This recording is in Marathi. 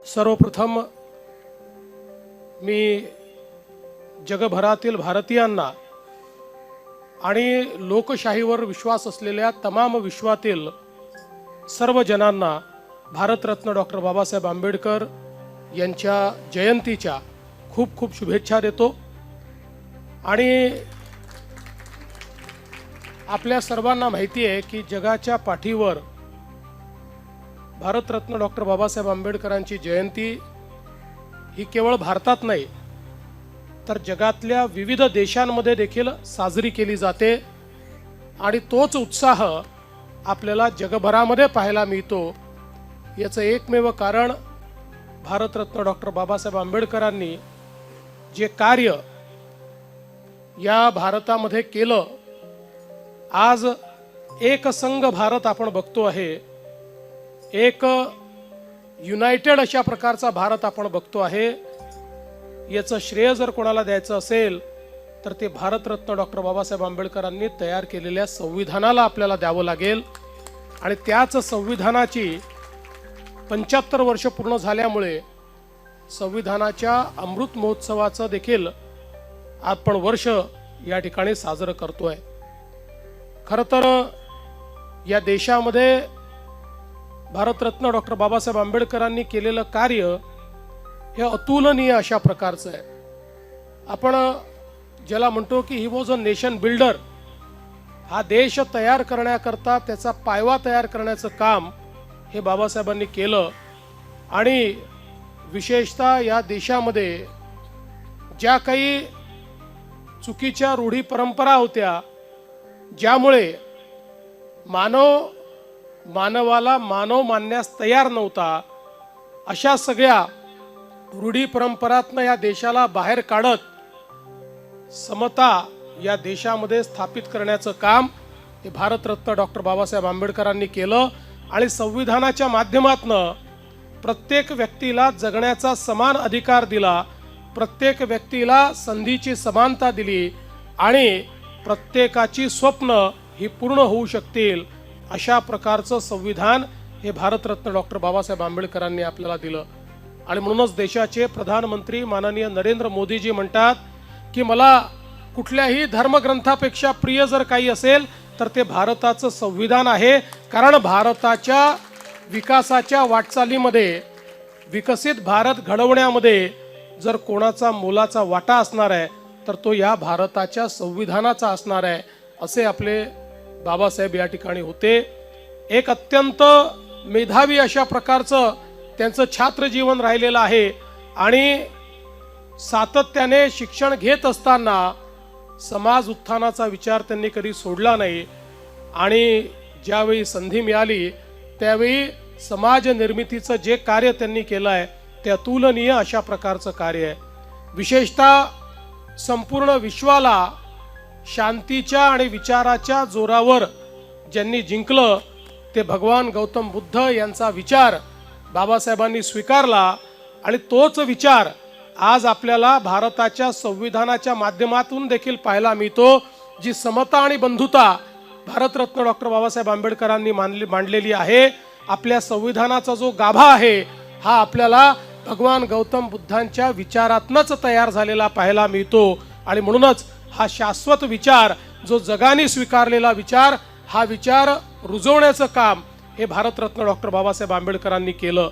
सर्वप्रथम मी जगभरातील भारतीयांना आणि लोकशाहीवर विश्वास असलेल्या तमाम विश्वातील सर्व जनांना भारतरत्न डॉक्टर बाबासाहेब आंबेडकर यांच्या जयंतीच्या खूप खूप शुभेच्छा देतो। आणि आपल्या सर्वांना माहिती आहे की जगाच्या पाठीवर भारतरत्न डॉक्टर बाबासाहेब आंबेडकरांची जयंती ही केवळ भारतात नाही तर जगातल्या विविध देशांमध्ये देखील साजरी केली जाते आणि तोच उत्साह आपल्याला जगभरामध्ये पाहायला मिळतो। याचं एकमेव कारण भारतरत्न डॉक्टर बाबासाहेब आंबेडकरांनी जे कार्य या भारतामध्ये केलं, आज एक संघ भारत आपण बघतो आहे, एक युनायटेड अशा प्रकारचा भारत आपण बघतो आहे। याचं श्रेय जर कोणाला द्यायचं असेल तर ते भारतरत्न डॉक्टर बाबासाहेब आंबेडकरांनी तयार केलेल्या संविधानाला आपल्याला द्यावं लागेल। आणि त्याच संविधानाची 75 वर्ष पूर्ण झाल्यामुळे संविधानाच्या अमृत महोत्सवाचं देखील आपण वर्ष या ठिकाणी साजरं करतोय। खरं तर या देशामध्ये भारतरत्न डॉक्टर बाबासाहेब आंबेडकरांनी केलेलं कार्य हे अतुलनीय अशा प्रकारचं आहे। आपण ज्याला म्हणतो की he was a nation builder, हा देश तयार करण्याकरता त्याचा पायवा तयार करण्याचं काम हे बाबासाहेबांनी केलं। आणि विशेषतः या देशामध्ये ज्या काही चुकीच्या रूढी परंपरा होत्या, ज्यामुळे मानवाला मानव मानण्यास तयार नव्हता, अशा सगळ्या रूढी परंपरातनं या देशाला बाहेर काढत समता या देशामध्ये स्थापित करण्याचं काम हे भारतरत्न डॉक्टर बाबासाहेब आंबेडकरांनी केलं। आणि संविधानाच्या माध्यमातनं प्रत्येक व्यक्तीला जगण्याचा समान अधिकार दिला, प्रत्येक व्यक्तीला संधीची समानता दिली आणि प्रत्येकाची स्वप्न ही पूर्ण होऊ शकतील अशा प्रकारचं संविधान हे भारतरत्न डॉक्टर बाबासाहेब आंबेडकरांनी आपल्याला दिलं। आणि म्हणूनच देशाचे प्रधानमंत्री माननीय नरेंद्र मोदीजी म्हणतात की मला कुठल्याही धर्मग्रंथापेक्षा प्रिय जर काही असेल तर ते भारताचं संविधान आहे। कारण भारताच्या विकासाच्या वाटचालीमध्ये, विकसित भारत घडवण्यामध्ये जर कोणाचा मोलाचा वाटा असणार आहे तर तो या भारताच्या संविधानाचा असणार आहे, असे आपले बाबासाहेब या ठिकाणी होते। एक अत्यंत मेधावी अशा प्रकारचं त्यांचं छात्र जीवन राहिलेलं आहे आणि सातत्याने शिक्षण घेत असताना समाज उत्थानाचा विचार त्यांनी कधी सोडला नाही। आणि ज्यावेळी संधी मिळाली त्यावेळी समाज निर्मितीचं जे कार्य त्यांनी केलं आहे ते अतुलनीय अशा प्रकारचं कार्य आहे। विशेषतः संपूर्ण विश्वाला शांतीच्या आणि विचाराच्या जोरावर ज्यांनी जिंकलं ते भगवान गौतम बुद्ध यांचा विचार बाबासाहेबांनी स्वीकारला आणि तोच विचार आज आपल्याला भारताच्या संविधानाच्या माध्यमातून देखील पाहायला मिळतो। जी समता आणि बंधुता भारतरत्न डॉक्टर बाबासाहेब आंबेडकरांनी मांडलेली आहे, आपल्या संविधानाचा जो गाभा आहे हा आपल्याला भगवान गौतम बुद्धांच्या विचारातनच तयार झालेला पाहायला मिळतो। आणि म्हणूनच हा शाश्वत विचार, जो जगाने स्वीकारलेला विचार, हा विचार रुजवण्याचं काम हे भारतरत्न डॉक्टर बाबासाहेब आंबेडकरांनी केलं।